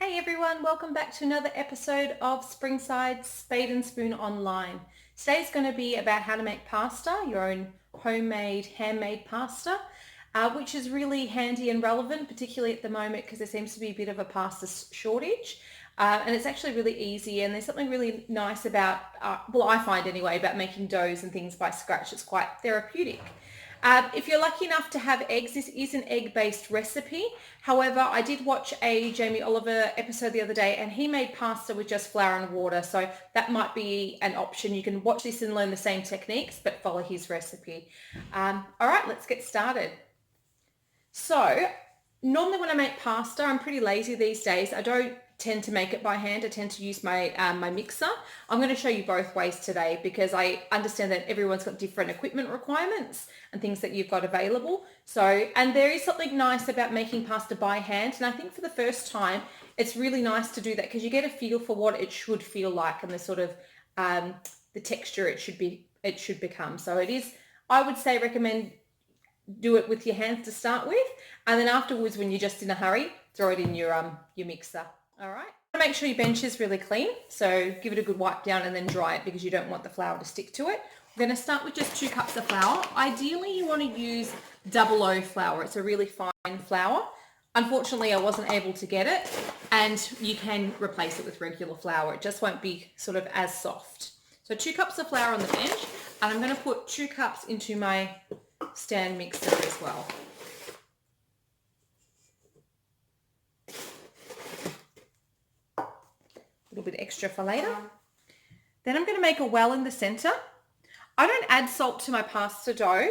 Hey everyone, welcome back to another episode of Springside Spade and Spoon Online. Today's going to be about how to make pasta, your own homemade, handmade pasta, which is really handy and relevant, particularly at the moment because there seems to be a bit of a pasta shortage. And it's actually really easy, and there's something really nice about, I find anyway, about making doughs and things by scratch. It's quite therapeutic. If you're lucky enough to have eggs, this is an egg-based recipe. However, I did watch a Jamie Oliver episode the other day and he made pasta with just flour and water. So that might be an option. You can watch this and learn the same techniques, but follow his recipe. All right, let's get started. So normally when I make pasta, I'm pretty lazy these days. I don't tend to make it by hand. I tend to use my my mixer. I'm going to show you both ways today because I understand that everyone's got different equipment requirements and things that you've got available. So, and there is something nice about making pasta by hand. And I think for the first time, it's really nice to do that because you get a feel for what it should feel like and the sort of the texture it should become. So it is, I would say, recommend do it with your hands to start with, and then afterwards when you're just in a hurry, throw it in your mixer. All right, make sure your bench is really clean, so give it a good wipe down and then dry it because you don't want the flour to stick to it. We're going to start with just 2 cups of flour. Ideally you want to use double O flour. It's a really fine flour. Unfortunately I wasn't able to get it, and you can replace it with regular flour. It just won't be sort of as soft. So 2 cups of flour on the bench, and I'm going to put 2 cups into my stand mixer as well. A little bit extra for later. Then I'm going to make a well in the center. I don't add salt to my pasta dough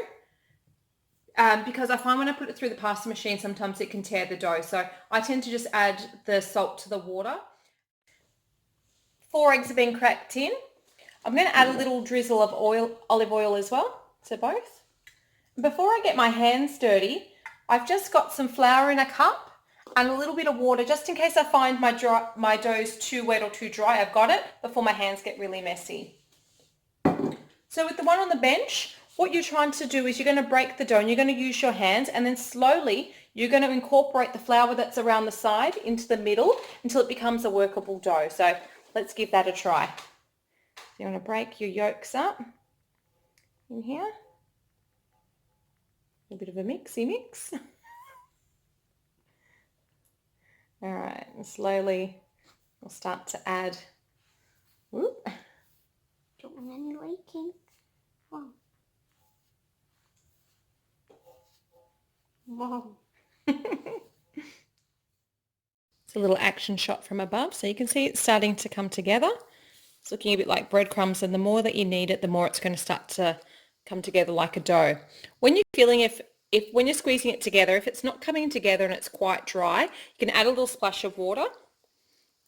because I find when I put it through the pasta machine sometimes it can tear the dough, so I tend to just add the salt to the water. 4 eggs have been cracked in. I'm going to add a little drizzle of olive oil as well to both. Before I get my hands dirty, I've just got some flour in a cup and a little bit of water just in case I find my dough's too wet or too dry. I've got it before my hands get really messy. So with the one on the bench, what you're trying to do is you're going to break the dough and you're going to use your hands, and then slowly you're going to incorporate the flour that's around the side into the middle until it becomes a workable dough. So let's give that a try. So you want to break your yolks up in here. A bit of a mixy mix. All right, and slowly we'll start to add. Whoop. Don't want any leaking. Oh. Whoa. It's a little action shot from above, so you can see it's starting to come together. It's looking a bit like breadcrumbs, and the more that you knead it, the more it's going to start to come together like a dough. When you're feeling when you're squeezing it together, if it's not coming together and it's quite dry, you can add a little splash of water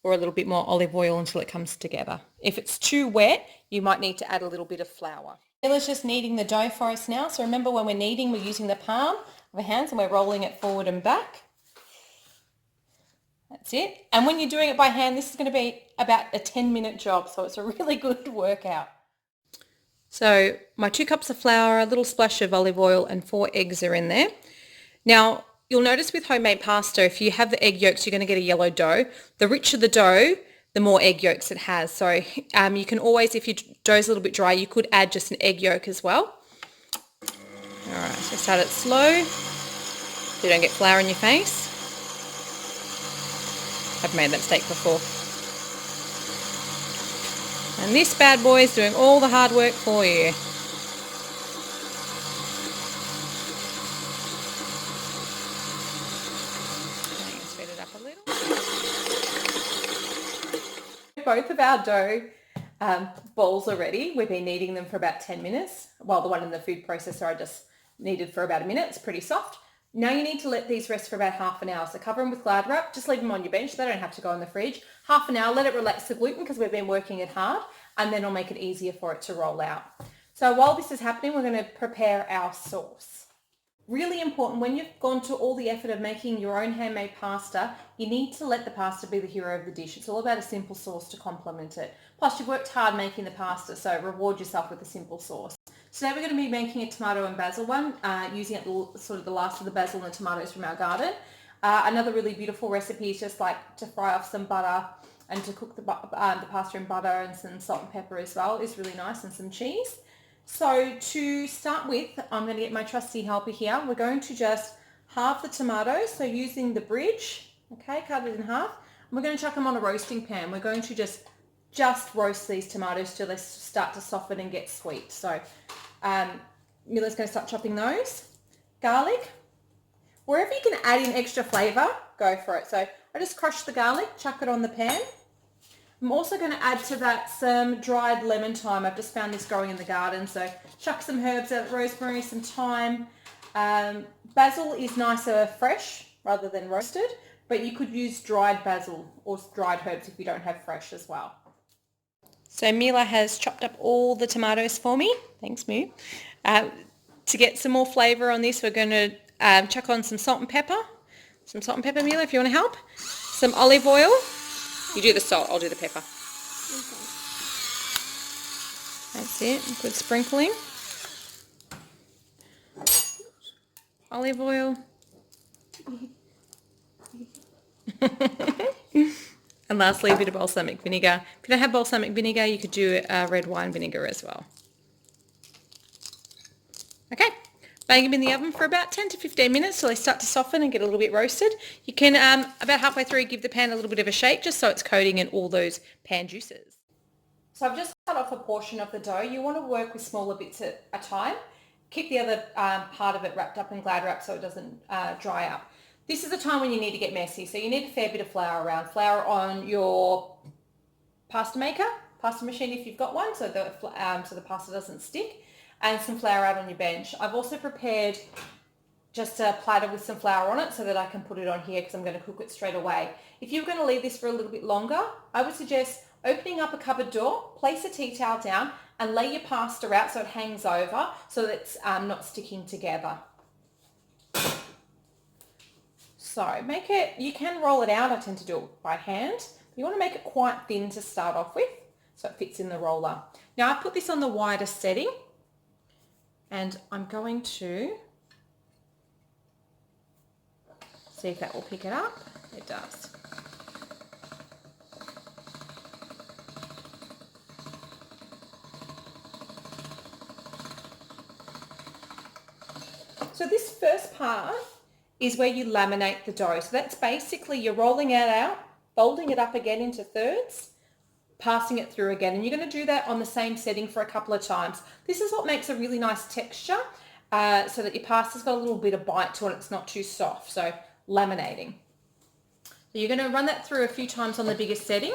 or a little bit more olive oil until it comes together. If it's too wet, you might need to add a little bit of flour. Mila's just kneading the dough for us now. So remember, when we're kneading, we're using the palm of our hands and we're rolling it forward and back. That's it. And when you're doing it by hand, this is going to be about a 10-minute job. So it's a really good workout. So my 2 cups of flour, a little splash of olive oil, and 4 eggs are in there. Now, you'll notice with homemade pasta, if you have the egg yolks, you're going to get a yellow dough. The richer the dough, the more egg yolks it has. So you can always, if your dough's a little bit dry, you could add just an egg yolk as well. All right, so start it slow so you don't get flour in your face. I've made that mistake before. And this bad boy is doing all the hard work for you. Speed it up a little. Both of our dough balls are ready. We've been kneading them for about 10 minutes, while the one in the food processor I just kneaded for about a minute. It's pretty soft. Now you need to let these rest for about half an hour. So cover them with Glad wrap. Just leave them on your bench. They don't have to go in the fridge. Half an hour, let it relax the gluten because we've been working it hard, and then it'll make it easier for it to roll out. So while this is happening, we're going to prepare our sauce. Really important, when you've gone to all the effort of making your own handmade pasta, you need to let the pasta be the hero of the dish. It's all about a simple sauce to complement it. Plus, you've worked hard making the pasta, so reward yourself with a simple sauce. Today we're going to be making a tomato and basil one, using sort of the last of the basil and the tomatoes from our garden. Another really beautiful recipe is just like to fry off some butter and to cook the pasta in butter and some salt and pepper as well is really nice, and some cheese. So to start with, I'm going to get my trusty helper here. We're going to just halve the tomatoes. So using the bridge, okay, cut it in half. We're going to chuck them on a roasting pan. We're going to just roast these tomatoes till they start to soften and get sweet. So Mila's going to start chopping those. Garlic. Wherever you can add in extra flavour, go for it. So I just crush the garlic, chuck it on the pan. I'm also going to add to that some dried lemon thyme. I've just found this growing in the garden. So chuck some herbs out, rosemary, some thyme. Basil is nicer fresh rather than roasted, but you could use dried basil or dried herbs if you don't have fresh as well. So Mila has chopped up all the tomatoes for me. Thanks, Moo. To get some more flavour on this, we're going to chuck on some salt and pepper. Some salt and pepper, Mila, if you want to help. Some olive oil. You do the salt, I'll do the pepper. Okay. That's it, good sprinkling. Olive oil. And lastly, a bit of balsamic vinegar. If you don't have balsamic vinegar, you could do red wine vinegar as well. Okay, bang them in the oven for about 10 to 15 minutes till they start to soften and get a little bit roasted. You can, about halfway through, give the pan a little bit of a shake just so it's coating in all those pan juices. So I've just cut off a portion of the dough. You want to work with smaller bits at a time. Keep the other part of it wrapped up in Glad wrap so it doesn't dry up. This is the time when you need to get messy. So you need a fair bit of flour around. Flour on your pasta maker, pasta machine if you've got one, so the pasta doesn't stick. And some flour out on your bench. I've also prepared just a platter with some flour on it so that I can put it on here because I'm going to cook it straight away. If you're going to leave this for a little bit longer, I would suggest opening up a cupboard door, place a tea towel down and lay your pasta out so it hangs over so that it's not sticking together. So you can roll it out. I tend to do it by hand. You want to make it quite thin to start off with so it fits in the roller. Now I put this on the widest setting. And I'm going to see if that will pick it up. It does. So this first part is where you laminate the dough. So that's basically you're rolling it out, folding it up again into thirds, passing it through again, and you're going to do that on the same setting for a couple of times. This is what makes a really nice texture so that your pasta's got a little bit of bite to it, it's not too soft. So laminating. So you're going to run that through a few times on the biggest setting,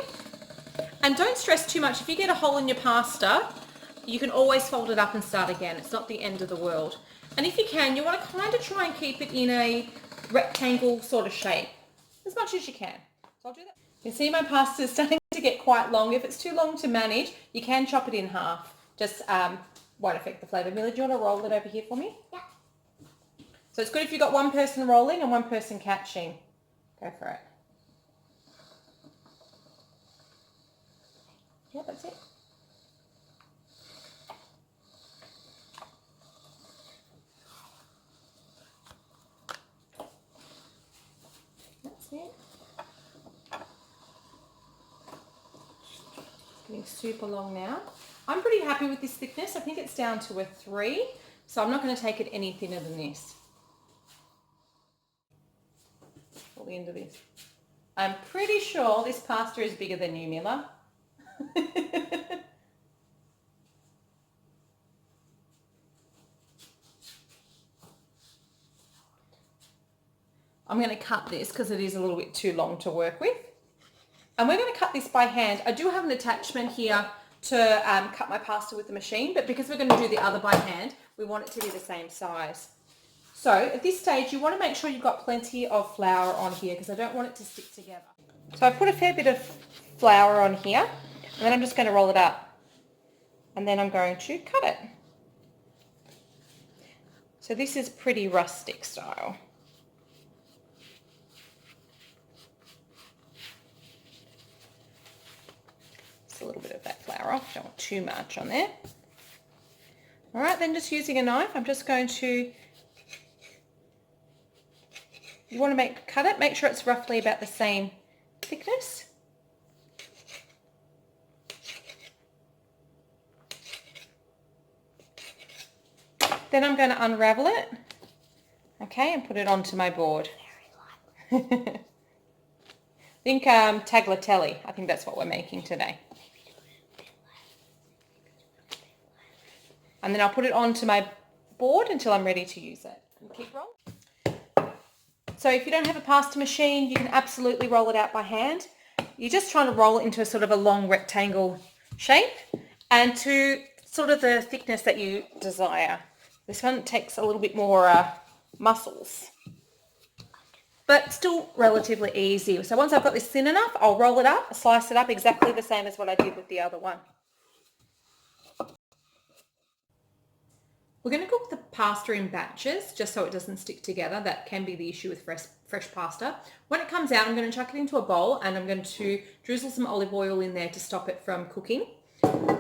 and don't stress too much. If you get a hole in your pasta, you can always fold it up and start again. It's not the end of the world. And if you can, you want to kind of try and keep it in a rectangle sort of shape as much as you can. So I'll do that. You can see my pasta is starting to get quite long. If it's too long to manage, you can chop it in half. Just won't affect the flavour. Mila, do you want to roll it over here for me? Yeah. So it's good if you've got one person rolling and one person catching. Go for it. Yeah, that's it. That's it. Getting super long now. I'm pretty happy with this thickness. I think it's down to a 3, so I'm not going to take it any thinner than this. Till the end of this. I'm pretty sure this pasta is bigger than you, Mila. I'm going to cut this because it is a little bit too long to work with. And we're going to cut this by hand. I do have an attachment here to cut my pasta with the machine, but because we're going to do the other by hand, we want it to be the same size. So at this stage, you want to make sure you've got plenty of flour on here because I don't want it to stick together. So I put a fair bit of flour on here, and then I'm just going to roll it up. And then I'm going to cut it. So this is pretty rustic style. A little bit of that flour off, don't want too much on there. All right, then just using a knife, I'm just going to You want to cut it, make sure it's roughly about the same thickness. Then I'm going to unravel it, okay, and put it onto my board. I think tagliatelle, I think that's what we're making today. And then I'll put it onto my board until I'm ready to use it. And keep rolling. So if you don't have a pasta machine, you can absolutely roll it out by hand. You're just trying to roll it into a sort of a long rectangle shape and to sort of the thickness that you desire. This one takes a little bit more muscles, but still relatively easy. So once I've got this thin enough, I'll roll it up, slice it up exactly the same as what I did with the other one. We're going to cook the pasta in batches just so it doesn't stick together. That can be the issue with fresh pasta. When it comes out, I'm going to chuck it into a bowl and I'm going to drizzle some olive oil in there to stop it from cooking.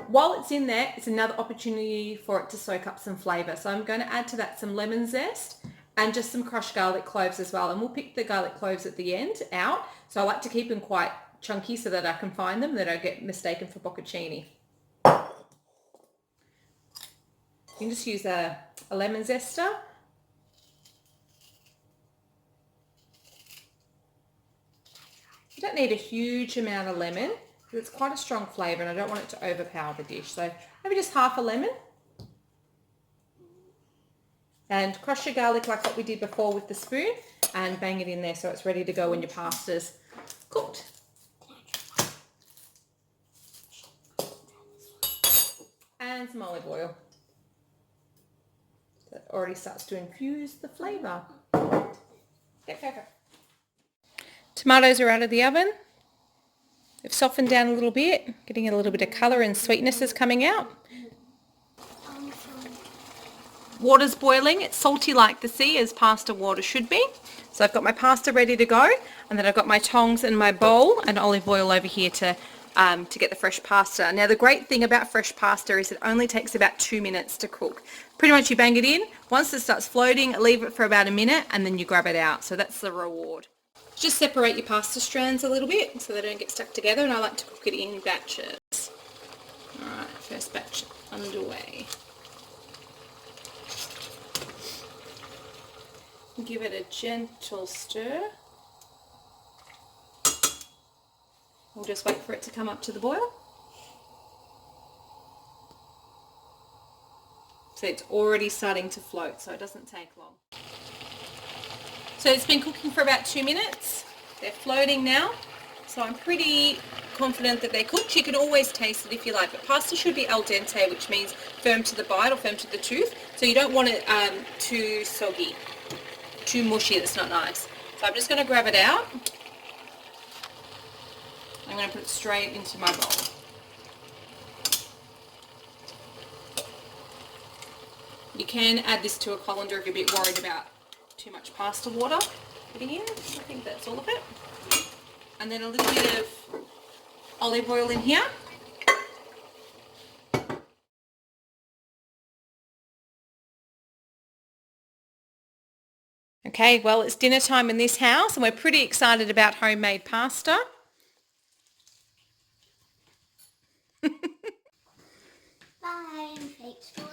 While it's in there, it's another opportunity for it to soak up some flavour. So I'm going to add to that some lemon zest and just some crushed garlic cloves as well. And we'll pick the garlic cloves at the end out. So I like to keep them quite chunky so that I can find them, that I don't get mistaken for bocconcini. You can just use a lemon zester. You don't need a huge amount of lemon because it's quite a strong flavour and I don't want it to overpower the dish. So maybe just half a lemon. And crush your garlic like what we did before with the spoon and bang it in there so it's ready to go when your pasta's cooked. And some olive oil. That already starts to infuse the flavour. Go. Tomatoes are out of the oven. They've softened down a little bit, getting a little bit of colour and sweetness is coming out. Water's boiling. It's salty like the sea, as pasta water should be. So I've got my pasta ready to go, and then I've got my tongs and my bowl and olive oil over here to get the fresh pasta. Now the great thing about fresh pasta is it only takes about 2 minutes to cook. Pretty much you bang it in. Once it starts floating, leave it for about a minute and then you grab it out. So that's the reward. Just separate your pasta strands a little bit so they don't get stuck together, and I like to cook it in batches. Alright, first batch underway. Give it a gentle stir. We'll just wait for it to come up to the boil. So it's already starting to float, so it doesn't take long. So it's been cooking for about 2 minutes. They're floating now, so I'm pretty confident that they're cooked. You can always taste it if you like, but pasta should be al dente, which means firm to the bite or firm to the tooth. So you don't want it too soggy, too mushy. That's not nice. So I'm just going to grab it out. I'm going to put it straight into my bowl. You can add this to a colander if you're a bit worried about too much pasta water getting in. I think that's all of it. And then a little bit of olive oil in here. Okay, well, it's dinner time in this house and we're pretty excited about homemade pasta. Bye, thanks for